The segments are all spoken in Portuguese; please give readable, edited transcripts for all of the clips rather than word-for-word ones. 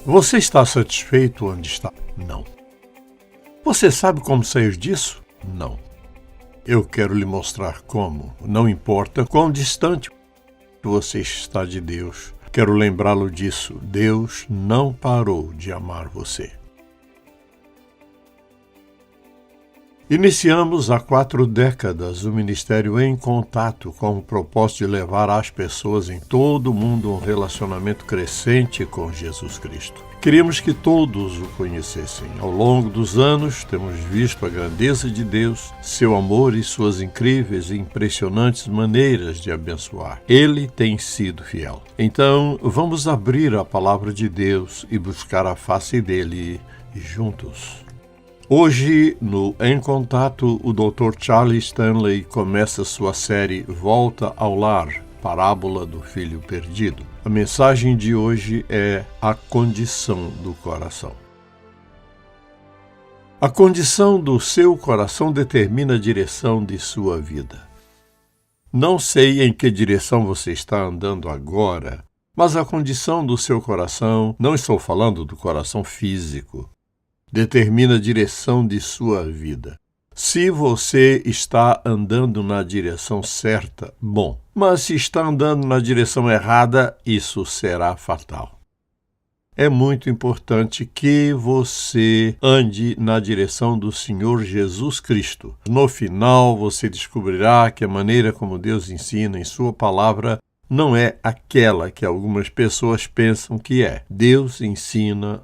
Você está satisfeito onde está? Não. Você sabe como sair disso? Não. Eu quero lhe mostrar como. Não importa quão distante você está de Deus. Quero lembrá-lo disso. Deus não parou de amar você. Iniciamos há 4 décadas o Ministério Em Contato com o propósito de levar às pessoas em todo o mundo um relacionamento crescente com Jesus Cristo. Queríamos que todos o conhecessem. Ao longo dos anos, temos visto a grandeza de Deus, seu amor e suas incríveis e impressionantes maneiras de abençoar. Ele tem sido fiel. Então, vamos abrir a palavra de Deus e buscar a face dele juntos. Hoje, no Em Contato, o Dr. Charles Stanley começa sua série Volta ao Lar, Parábola do Filho Perdido. A mensagem de hoje é a condição do coração. A condição do seu coração determina a direção de sua vida. Não sei em que direção você está andando agora, mas a condição do seu coração, não estou falando do coração físico, determina a direção de sua vida. Se você está andando na direção certa, bom. Mas se está andando na direção errada, isso será fatal. É muito importante que você ande na direção do Senhor Jesus Cristo. No final, você descobrirá que a maneira como Deus ensina em sua palavra não é aquela que algumas pessoas pensam que é. Deus ensina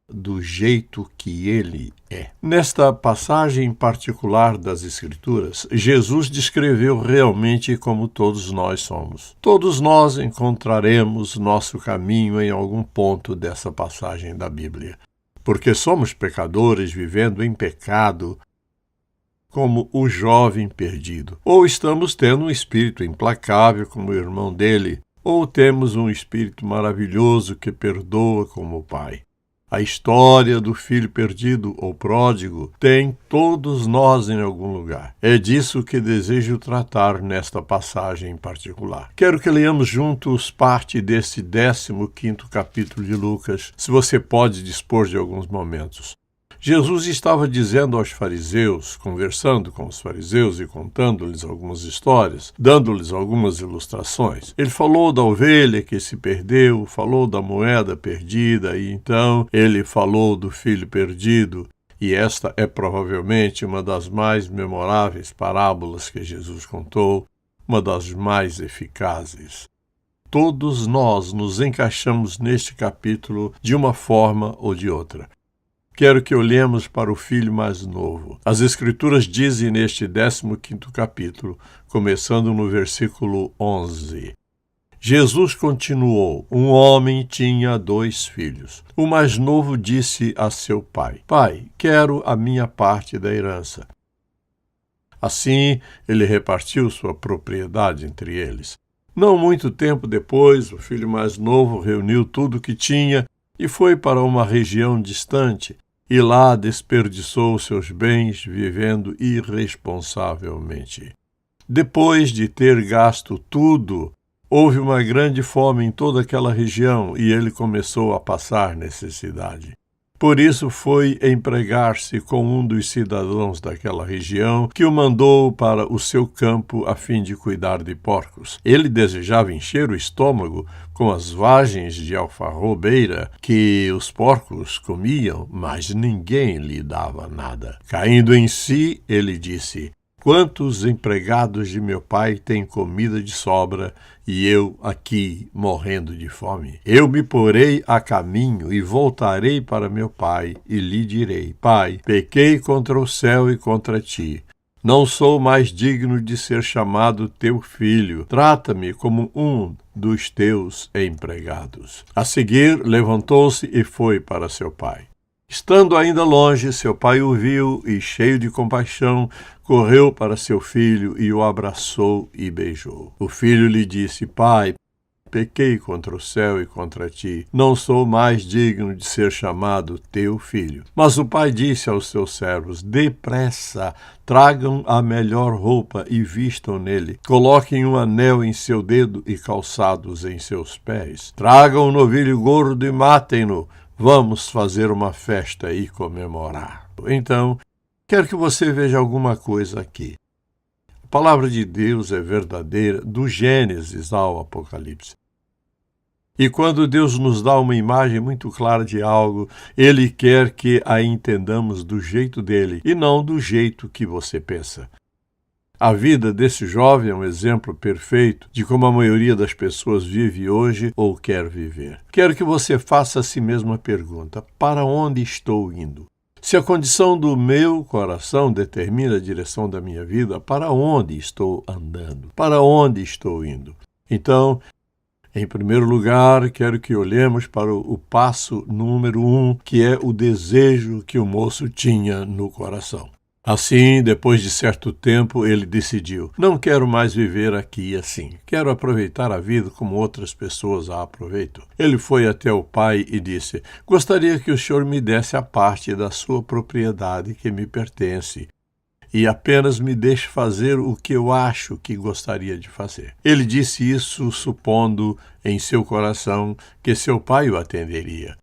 do jeito que ele é. Nesta passagem particular das Escrituras, Jesus descreveu realmente como todos nós somos. Todos nós encontraremos nosso caminho em algum ponto dessa passagem da Bíblia, porque somos pecadores vivendo em pecado, como o jovem perdido. Ou estamos tendo um espírito implacável como o irmão dele, ou temos um espírito maravilhoso que perdoa como o Pai. A história do filho perdido ou pródigo tem todos nós em algum lugar. É disso que desejo tratar nesta passagem em particular. Quero que leiamos juntos parte desse 15º capítulo de Lucas, se você pode dispor de alguns momentos. Jesus estava dizendo aos fariseus, conversando com os fariseus e contando-lhes algumas histórias, dando-lhes algumas ilustrações. Ele falou da ovelha que se perdeu, falou da moeda perdida e então ele falou do filho perdido. E esta é provavelmente uma das mais memoráveis parábolas que Jesus contou, uma das mais eficazes. Todos nós nos encaixamos neste capítulo de uma forma ou de outra. Quero que olhemos para o filho mais novo. As Escrituras dizem neste 15º capítulo, começando no versículo 11. Jesus continuou: um homem tinha 2 filhos. O mais novo disse a seu pai: Pai, quero a minha parte da herança. Assim, ele repartiu sua propriedade entre eles. Não muito tempo depois, o filho mais novo reuniu tudo o que tinha e foi para uma região distante. E lá desperdiçou seus bens vivendo irresponsavelmente. Depois de ter gasto tudo, houve uma grande fome em toda aquela região e ele começou a passar necessidade. Por isso foi empregar-se com um dos cidadãos daquela região, que o mandou para o seu campo a fim de cuidar de porcos. Ele desejava encher o estômago com as vagens de alfarrobeira que os porcos comiam, mas ninguém lhe dava nada. Caindo em si, ele disse: Quantos empregados de meu pai têm comida de sobra e eu aqui morrendo de fome? Eu me porei a caminho e voltarei para meu pai e lhe direi: Pai, pequei contra o céu e contra ti. Não sou mais digno de ser chamado teu filho. Trata-me como um dos teus empregados. A seguir, levantou-se e foi para seu pai. Estando ainda longe, seu pai o viu e, cheio de compaixão, correu para seu filho e o abraçou e beijou. O filho lhe disse: Pai, pequei contra o céu e contra ti. Não sou mais digno de ser chamado teu filho. Mas o pai disse aos seus servos: Depressa, tragam a melhor roupa e vistam nele. Coloquem um anel em seu dedo e calçados em seus pés. Tragam um novilho gordo e matem-no. Vamos fazer uma festa e comemorar. Então, quero que você veja alguma coisa aqui. A palavra de Deus é verdadeira do Gênesis ao Apocalipse. E quando Deus nos dá uma imagem muito clara de algo, Ele quer que a entendamos do jeito dele e não do jeito que você pensa. A vida desse jovem é um exemplo perfeito de como a maioria das pessoas vive hoje ou quer viver. Quero que você faça a si mesmo a pergunta: para onde estou indo? Se a condição do meu coração determina a direção da minha vida, para onde estou andando? Para onde estou indo? Então, em primeiro lugar, quero que olhemos para o passo número 1, que é o desejo que o moço tinha no coração. Assim, depois de certo tempo, ele decidiu: não quero mais viver aqui assim. Quero aproveitar a vida como outras pessoas a aproveitam. Ele foi até o pai e disse: gostaria que o senhor me desse a parte da sua propriedade que me pertence e apenas me deixe fazer o que eu acho que gostaria de fazer. Ele disse isso supondo em seu coração que seu pai o atenderia.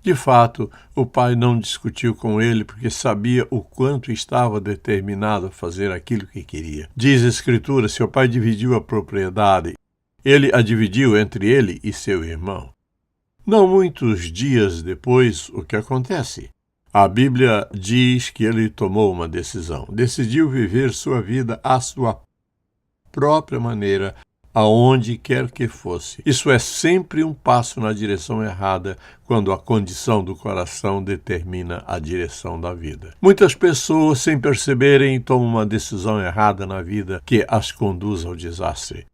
De fato, o pai não discutiu com ele porque sabia o quanto estava determinado a fazer aquilo que queria. Diz a Escritura: seu pai dividiu a propriedade. Ele a dividiu entre ele e seu irmão. Não muitos dias depois, o que acontece? A Bíblia diz que ele tomou uma decisão. Decidiu viver sua vida à sua própria maneira, aonde quer que fosse. Isso é sempre um passo na direção errada quando a condição do coração determina a direção da vida. Muitas pessoas, sem perceberem, tomam uma decisão errada na vida que as conduz ao desastre.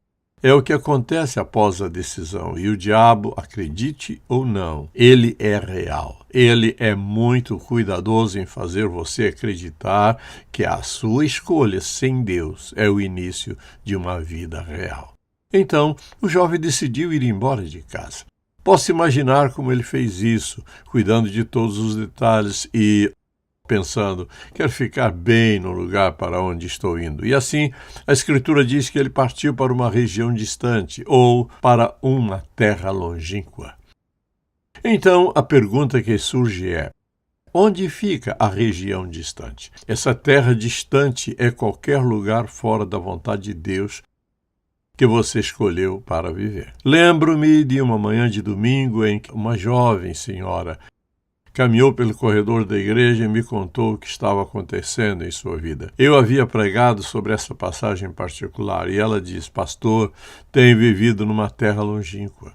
É o que acontece após a decisão, e o diabo, acredite ou não, ele é real. Ele é muito cuidadoso em fazer você acreditar que a sua escolha sem Deus é o início de uma vida real. Então, o jovem decidiu ir embora de casa. Posso imaginar como ele fez isso, cuidando de todos os detalhes e pensando: quero ficar bem no lugar para onde estou indo. E assim, a Escritura diz que ele partiu para uma região distante ou para uma terra longínqua. Então, a pergunta que surge é: onde fica a região distante? Essa terra distante é qualquer lugar fora da vontade de Deus que você escolheu para viver. Lembro-me de uma manhã de domingo em que uma jovem senhora caminhou pelo corredor da igreja e me contou o que estava acontecendo em sua vida. Eu havia pregado sobre essa passagem em particular e ela diz: pastor, tenho vivido numa terra longínqua.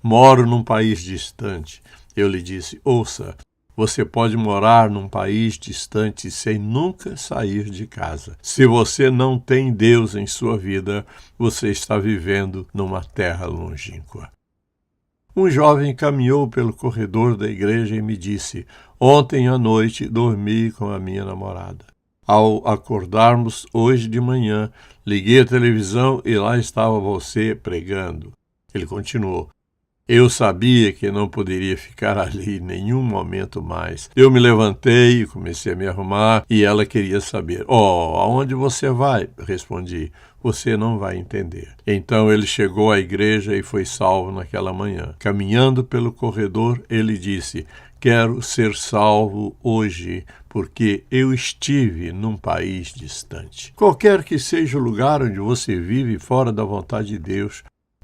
Moro num país distante. Eu lhe disse: ouça, você pode morar num país distante sem nunca sair de casa. Se você não tem Deus em sua vida, você está vivendo numa terra longínqua. Um jovem caminhou pelo corredor da igreja e me disse: ontem à noite dormi com a minha namorada. Ao acordarmos hoje de manhã, liguei a televisão e lá estava você pregando. Ele continuou: eu sabia que não poderia ficar ali nenhum momento mais. Eu me levantei e comecei a me arrumar e ela queria saber: aonde você vai? Respondi: você não vai entender. Então ele chegou à igreja e foi salvo naquela manhã. Caminhando pelo corredor, ele disse: quero ser salvo hoje, porque eu estive num país distante. Qualquer que seja o lugar onde você vive fora da vontade de Deus,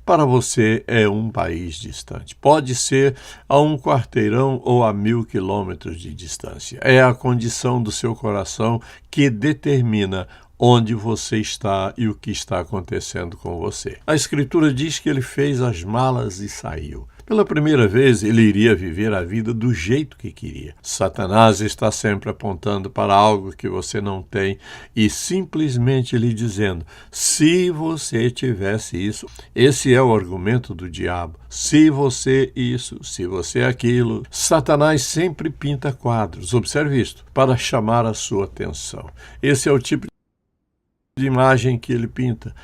para você é um país distante. Pode ser a 1 quarteirão ou a 1000 quilômetros de distância. É a condição do seu coração que determina onde você está e o que está acontecendo com você. A Escritura diz que ele fez as malas e saiu. Pela primeira vez, ele iria viver a vida do jeito que queria. Satanás está sempre apontando para algo que você não tem e simplesmente lhe dizendo: se você tivesse isso. Esse é o argumento do diabo. Se você isso, se você aquilo. Satanás sempre pinta quadros, observe isto, para chamar a sua atenção. Esse é o tipo de imagem que ele pinta,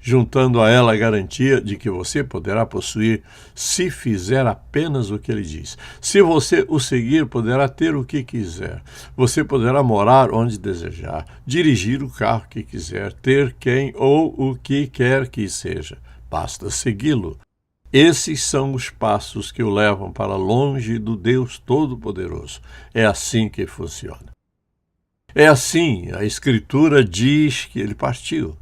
juntando a ela a garantia de que você poderá possuir se fizer apenas o que ele diz. Se você o seguir, poderá ter o que quiser. Você poderá morar onde desejar, dirigir o carro que quiser, ter quem ou o que quer que seja. Basta segui-lo. Esses são os passos que o levam para longe do Deus Todo-Poderoso. É assim que funciona. É assim, a Escritura diz que ele partiu.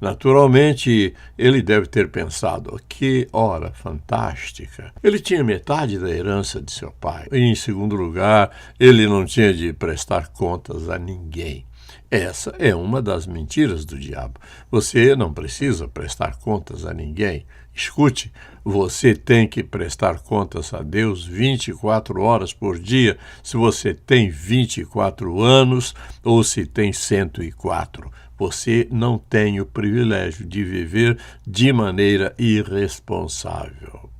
Naturalmente, ele deve ter pensado, que hora fantástica. Ele tinha metade da herança de seu pai. E, em segundo lugar, ele não tinha de prestar contas a ninguém. Essa é uma das mentiras do diabo. Você não precisa prestar contas a ninguém. Escute, você tem que prestar contas a Deus 24 horas por dia, se você tem 24 anos ou se tem 104. Você não tem o privilégio de viver de maneira irresponsável.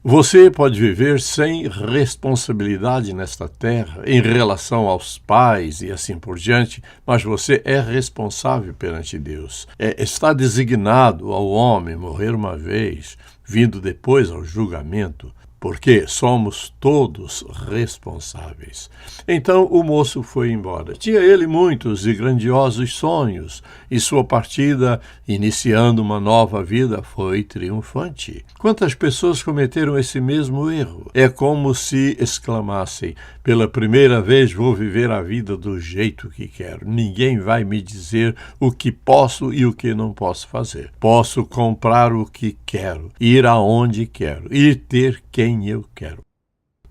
Você pode viver sem responsabilidade nesta terra em relação aos pais e assim por diante, mas você é responsável perante Deus. Está designado ao homem morrer uma vez, vindo depois ao julgamento, porque somos todos responsáveis. Então o moço foi embora. Tinha ele muitos e grandiosos sonhos, e sua partida, iniciando uma nova vida, foi triunfante. Quantas pessoas cometeram esse mesmo erro? É como se exclamassem: pela primeira vez vou viver a vida do jeito que quero. Ninguém vai me dizer o que posso e o que não posso fazer. Posso comprar o que quero, ir aonde quero e ter quem eu quero.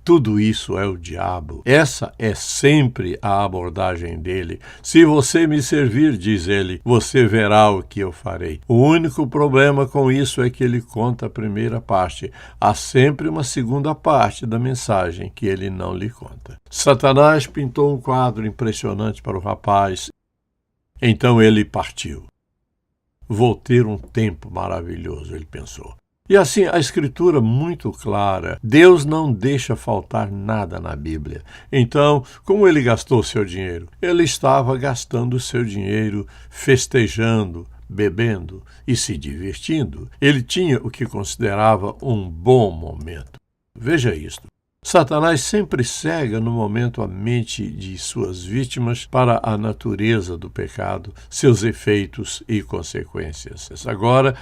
Tudo isso é o diabo. Essa é sempre a abordagem dele. Se você me servir, diz ele, você verá o que eu farei. O único problema com isso é que ele conta a primeira parte. Há sempre uma segunda parte da mensagem que ele não lhe conta. Satanás pintou um quadro impressionante para o rapaz. Então ele partiu. Vou ter um tempo maravilhoso, ele pensou. E assim, a Escritura muito clara, Deus não deixa faltar nada na Bíblia. Então, como ele gastou seu dinheiro? Ele estava gastando seu dinheiro festejando, bebendo e se divertindo. Ele tinha o que considerava um bom momento. Veja isto. Satanás sempre cega no momento a mente de suas vítimas para a natureza do pecado, seus efeitos e consequências. Agora,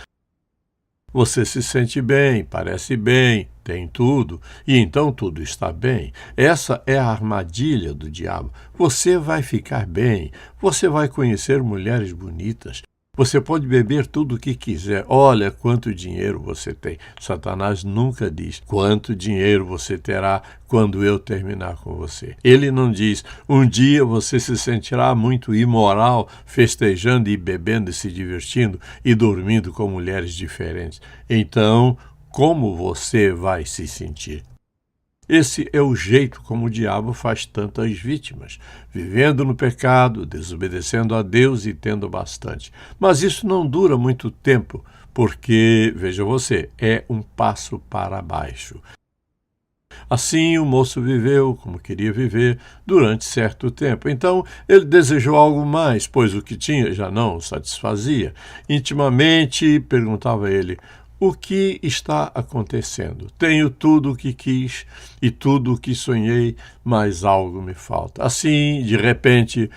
você se sente bem, parece bem, tem tudo, e então tudo está bem. Essa é a armadilha do diabo. Você vai ficar bem, você vai conhecer mulheres bonitas, você pode beber tudo o que quiser. Olha quanto dinheiro você tem. Satanás nunca diz quanto dinheiro você terá quando eu terminar com você. Ele não diz, um dia você se sentirá muito imoral, festejando e bebendo e se divertindo e dormindo com mulheres diferentes. Então, como você vai se sentir? Esse é o jeito como o diabo faz tantas vítimas, vivendo no pecado, desobedecendo a Deus e tendo bastante. Mas isso não dura muito tempo, porque, veja você, é um passo para baixo. Assim, o moço viveu como queria viver durante certo tempo. Então, ele desejou algo mais, pois o que tinha já não o satisfazia. Intimamente, perguntava ele, o que está acontecendo? Tenho tudo o que quis e tudo o que sonhei, mas algo me falta. Assim, de repente,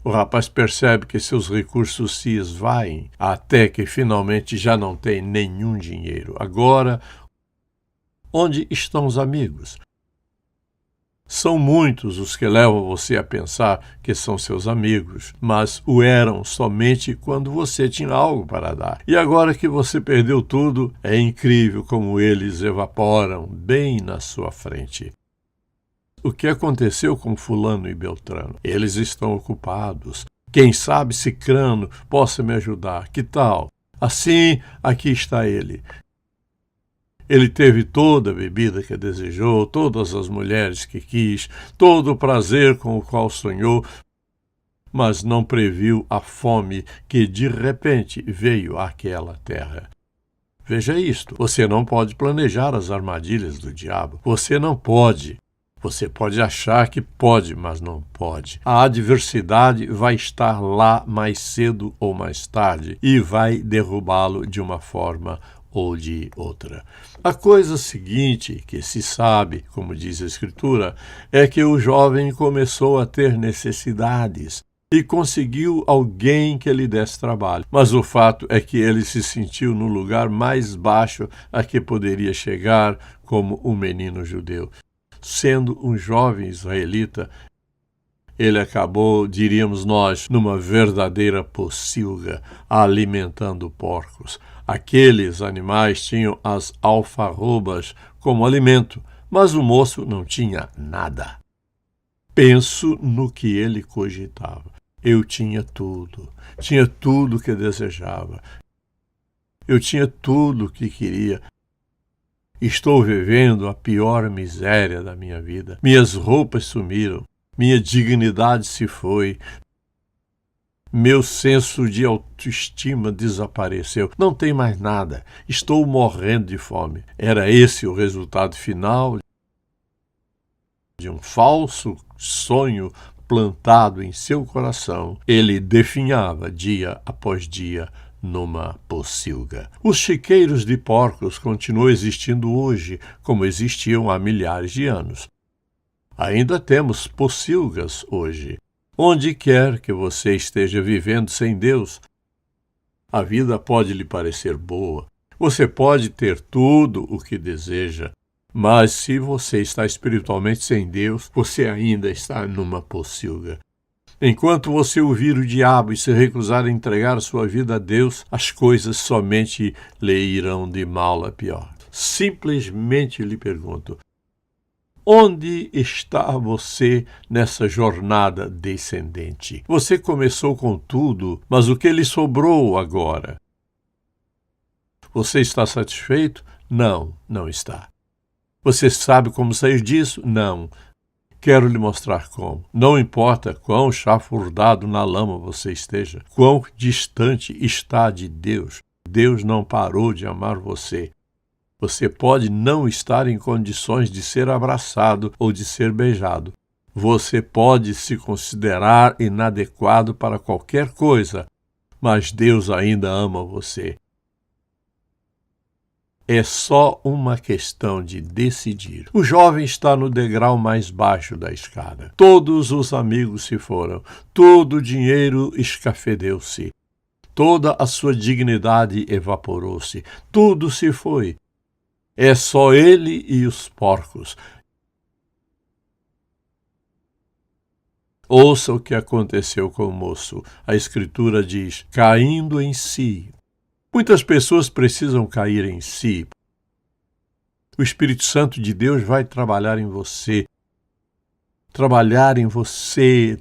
o rapaz percebe que seus recursos se esvaem, até que finalmente já não tem nenhum dinheiro. Agora, onde estão os amigos? São muitos os que levam você a pensar que são seus amigos, mas o eram somente quando você tinha algo para dar. E agora que você perdeu tudo, é incrível como eles evaporam bem na sua frente. O que aconteceu com fulano e Beltrano? Eles estão ocupados. Quem sabe Cicrano possa me ajudar. Que tal? Assim, aqui está ele. Ele teve toda a bebida que desejou, todas as mulheres que quis, todo o prazer com o qual sonhou, mas não previu a fome que de repente veio àquela terra. Veja isto, você não pode planejar as armadilhas do diabo, você não pode. Você pode achar que pode, mas não pode. A adversidade vai estar lá mais cedo ou mais tarde e vai derrubá-lo de uma forma ou de outra. A coisa seguinte que se sabe, como diz a Escritura, é que o jovem começou a ter necessidades. e conseguiu alguém que lhe desse trabalho. Mas o fato é que ele se sentiu no lugar mais baixo a que poderia chegar como um menino judeu. Sendo um jovem israelita, ele acabou, diríamos nós, numa verdadeira pocilga, alimentando porcos. Aqueles animais tinham as alfarrobas como alimento, mas o moço não tinha nada. Penso no que ele cogitava. Eu tinha tudo que desejava. Eu tinha tudo o que queria. Estou vivendo a pior miséria da minha vida. Minhas roupas sumiram, minha dignidade se foi, meu senso de autoestima desapareceu. Não tem mais nada. Estou morrendo de fome. Era esse o resultado final de um falso sonho plantado em seu coração. Ele definhava dia após dia numa pocilga. Os chiqueiros de porcos continuam existindo hoje, como existiam há milhares de anos. Ainda temos pocilgas hoje. Onde quer que você esteja vivendo sem Deus, a vida pode lhe parecer boa. Você pode ter tudo o que deseja, mas se você está espiritualmente sem Deus, você ainda está numa pocilga. Enquanto você ouvir o diabo e se recusar a entregar a sua vida a Deus, as coisas somente lhe irão de mal a pior. Simplesmente lhe pergunto: onde está você nessa jornada descendente? Você começou com tudo, mas o que lhe sobrou agora? Você está satisfeito? Não, não está. Você sabe como sair disso? Não. Quero lhe mostrar como. Não importa quão chafurdado na lama você esteja, quão distante está de Deus, Deus não parou de amar você. Você pode não estar em condições de ser abraçado ou de ser beijado. Você pode se considerar inadequado para qualquer coisa, mas Deus ainda ama você. É só uma questão de decidir. O jovem está no degrau mais baixo da escada. Todos os amigos se foram. Todo o dinheiro escafedeu-se. Toda a sua dignidade evaporou-se. Tudo se foi. É só ele e os porcos. Ouça o que aconteceu com o moço. A Escritura diz: caindo em si. Muitas pessoas precisam cair em si. O Espírito Santo de Deus vai trabalhar em você. Trabalhar em você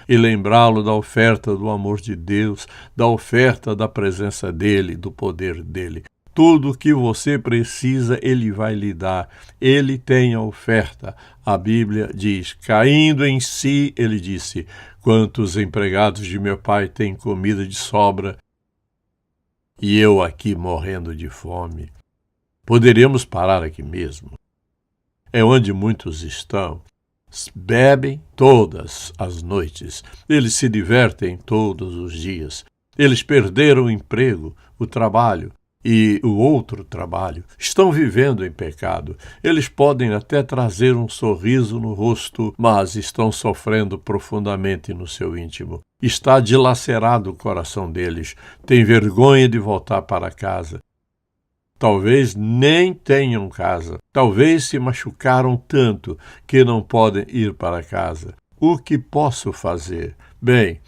e lembrá-lo da oferta do amor de Deus, da oferta da presença dele, do poder dele. Tudo o que você precisa, ele vai lhe dar. Ele tem a oferta. A Bíblia diz: caindo em si, ele disse: quantos empregados de meu pai têm comida de sobra e eu aqui morrendo de fome? Poderíamos parar aqui mesmo. É onde muitos estão. Bebem todas as noites. Eles se divertem todos os dias. Eles perderam o emprego, o trabalho e o outro trabalho. Estão vivendo em pecado. Eles podem até trazer um sorriso no rosto, mas estão sofrendo profundamente no seu íntimo. Está dilacerado o coração deles. Tem vergonha de voltar para casa. Talvez nem tenham casa. Talvez se machucaram tanto que não podem ir para casa. O que posso fazer? Bem,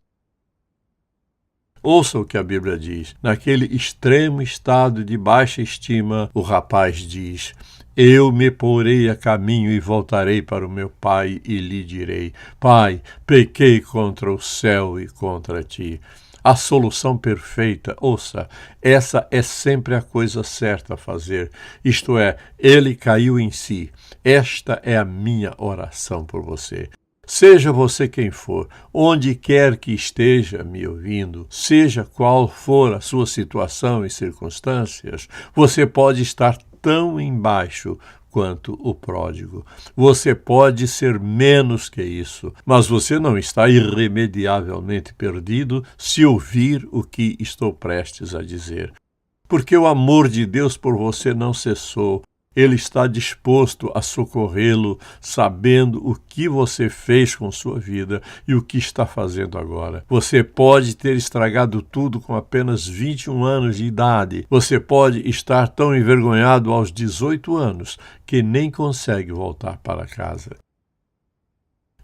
ouça o que a Bíblia diz. Naquele extremo estado de baixa estima, o rapaz diz: eu me porei a caminho e voltarei para o meu pai e lhe direi: Pai, pequei contra o céu e contra ti. A solução perfeita, ouça, essa é sempre a coisa certa a fazer. Isto é, ele caiu em si. Esta é a minha oração por você. Seja você quem for, onde quer que esteja me ouvindo, seja qual for a sua situação e circunstâncias, você pode estar tão embaixo quanto o pródigo. Você pode ser menos que isso, mas você não está irremediavelmente perdido se ouvir o que estou prestes a dizer. Porque o amor de Deus por você não cessou. Ele está disposto a socorrê-lo, sabendo o que você fez com sua vida e o que está fazendo agora. Você pode ter estragado tudo com apenas 21 anos de idade. Você pode estar tão envergonhado aos 18 anos que nem consegue voltar para casa.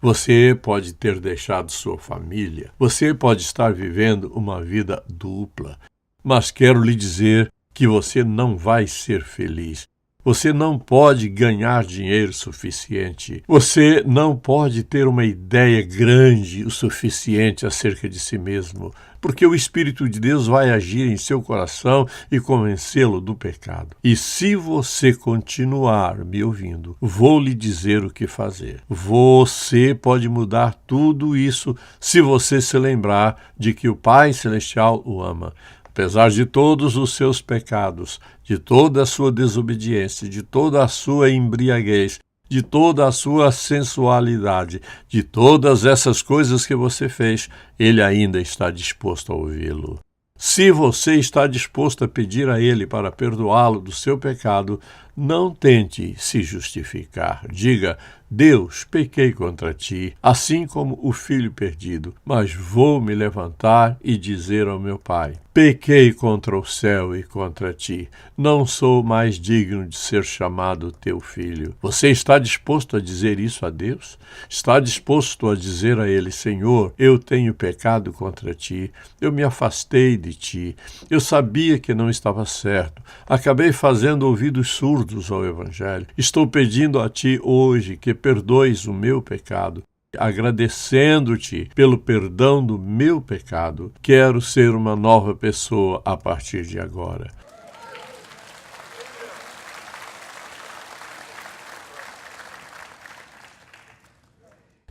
Você pode ter deixado sua família. Você pode estar vivendo uma vida dupla. Mas quero lhe dizer que você não vai ser feliz. Você não pode ganhar dinheiro suficiente. Você não pode ter uma ideia grande o suficiente acerca de si mesmo, porque o Espírito de Deus vai agir em seu coração e convencê-lo do pecado. E se você continuar me ouvindo, vou lhe dizer o que fazer. Você pode mudar tudo isso se você se lembrar de que o Pai Celestial o ama. Apesar de todos os seus pecados, de toda a sua desobediência, de toda a sua embriaguez, de toda a sua sensualidade, de todas essas coisas que você fez, Ele ainda está disposto a ouvi-lo. Se você está disposto a pedir a Ele para perdoá-lo do seu pecado, não tente se justificar. Diga: Deus, pequei contra ti, assim como o filho perdido, mas vou me levantar e dizer ao meu pai: pequei contra o céu e contra ti, não sou mais digno de ser chamado teu filho. Você está disposto a dizer isso a Deus? Está disposto a dizer a Ele: Senhor, eu tenho pecado contra ti, eu me afastei de ti, eu sabia que não estava certo, acabei fazendo ouvidos surdos ao Evangelho. Estou pedindo a ti hoje que perdoes o meu pecado. Agradecendo-te pelo perdão do meu pecado, quero ser uma nova pessoa a partir de agora.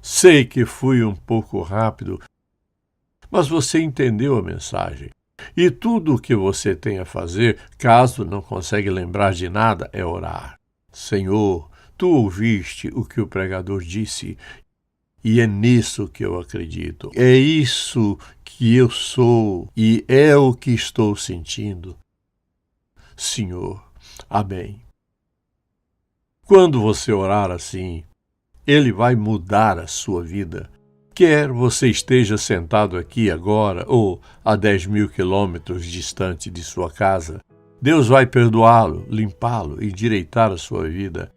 Sei que fui um pouco rápido, mas você entendeu a mensagem. E tudo o que você tem a fazer, caso não consegue lembrar de nada, é orar. Senhor, tu ouviste o que o pregador disse, e é nisso que eu acredito. É isso que eu sou e é o que estou sentindo. Senhor, amém. Quando você orar assim, Ele vai mudar a sua vida. Quer você esteja sentado aqui agora ou a 10.000 quilômetros distante de sua casa, Deus vai perdoá-lo, limpá-lo e endireitar a sua vida.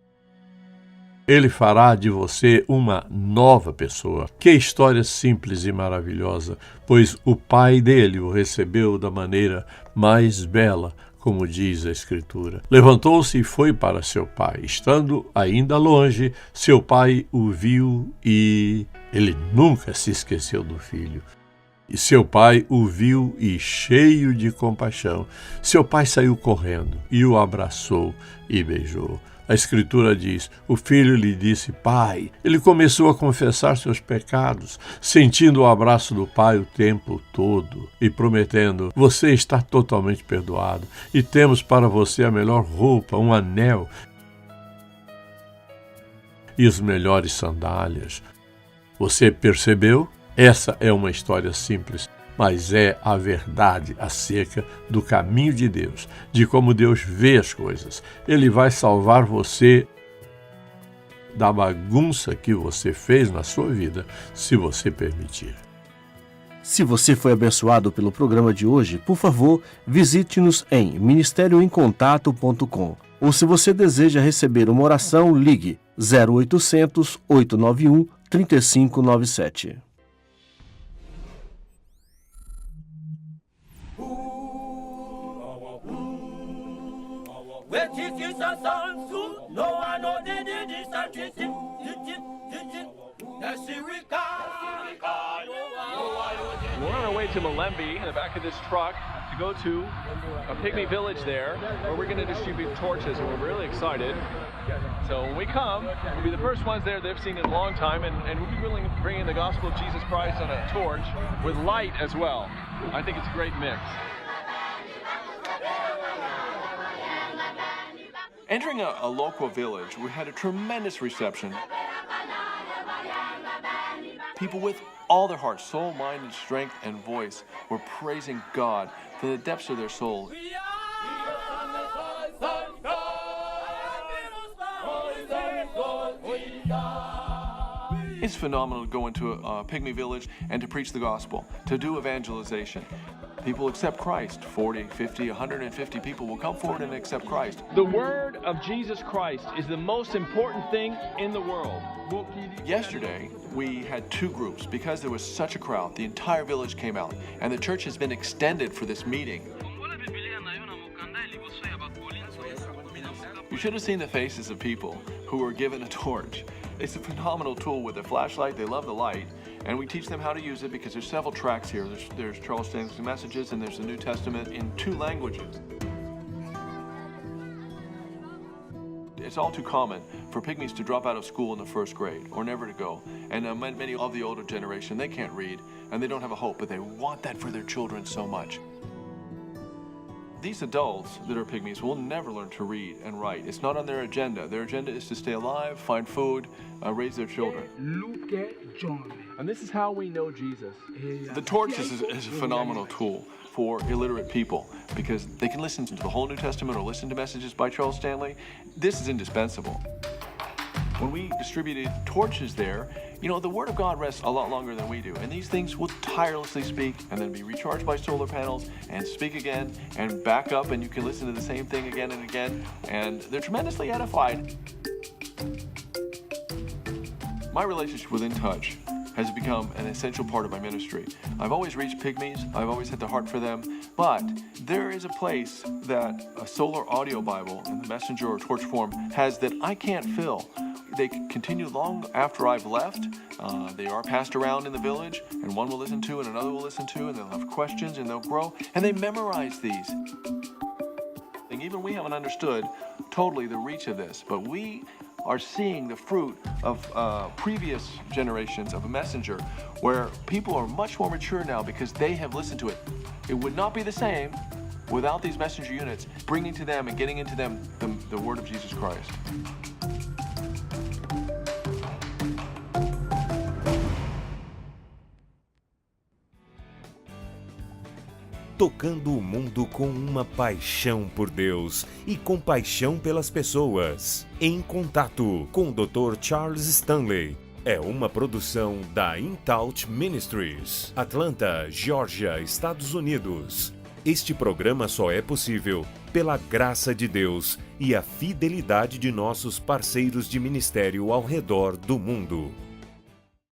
Ele fará de você uma nova pessoa. Que história simples e maravilhosa, pois o Pai dele o recebeu da maneira mais bela, como diz a Escritura. Levantou-se e foi para seu pai. Estando ainda longe, seu pai o viu e ele nunca se esqueceu do filho. E seu pai o viu e, cheio de compaixão, seu pai saiu correndo e o abraçou e beijou. A Escritura diz: o filho lhe disse: Pai. Ele começou a confessar seus pecados, sentindo o abraço do pai o tempo todo e prometendo: você está totalmente perdoado e temos para você a melhor roupa, um anel e as melhores sandálias. Você percebeu? Essa é uma história simples, mas é a verdade acerca do caminho de Deus, de como Deus vê as coisas. Ele vai salvar você da bagunça que você fez na sua vida, se você permitir. Se você foi abençoado pelo programa de hoje, por favor, visite-nos em ministerioemcontato.com. Ou se você deseja receber uma oração, ligue 0800 891 3597. We're on our way to Malembe in the back of this truck to go to a pygmy village there where we're going to distribute torches, and we're really excited. So when we come, we'll be the first ones there they've seen in a long time, and we'll be willing to bring in the gospel of Jesus Christ on a torch with light as well. I think it's a great mix. Entering a local village, we had a tremendous reception. People with all their heart, soul, mind, and strength and voice were praising God from the depths of their soul. It's phenomenal to go into a pygmy village and to preach the gospel, to do evangelization. People accept Christ. 40, 50, 150 people will come forward and accept Christ. The word of Jesus Christ is the most important thing in the world. Yesterday, we had two groups. Because there was such a crowd, the entire village came out, and the church has been extended for this meeting. You should have seen the faces of people who were given a torch. It's a phenomenal tool with a flashlight. They love the light, and we teach them how to use it because there's several tracks here. There's Charles Stanley's Messages, and there's the New Testament in 2 languages. It's all too common for pygmies to drop out of school in the 1st grade or never to go. And many of the older generation, they can't read and they don't have a hope, but they want that for their children so much. These adults that are pygmies will never learn to read and write. It's not on their agenda. Their agenda is to stay alive, find food, raise their children. And this is how we know Jesus. The torch is a phenomenal tool for illiterate people because they can listen to the whole New Testament or listen to messages by Charles Stanley. This is indispensable. When we distributed torches there, the Word of God rests a lot longer than we do. And these things will tirelessly speak and then be recharged by solar panels and speak again and back up, and you can listen to the same thing again and again. And they're tremendously edified. My relationship with In Touch has become an essential part of my ministry. I've always reached pygmies. I've always had the heart for them. But there is a place that a solar audio Bible in the messenger or torch form has that I can't fill. They continue long after I've left. They are passed around in the village, and one will listen to and another will listen to, and they'll have questions and they'll grow, and they memorize these. And even we haven't understood totally the reach of this, but we are seeing the fruit of previous generations of a messenger where people are much more mature now because they have listened to it. It would not be the same without these messenger units bringing to them and getting into them the word of Jesus Christ. Tocando o mundo com uma paixão por Deus e compaixão pelas pessoas. Em Contato com o Dr. Charles Stanley. É uma produção da In Touch Ministries, Atlanta, Geórgia, Estados Unidos. Este programa só é possível pela graça de Deus e a fidelidade de nossos parceiros de ministério ao redor do mundo.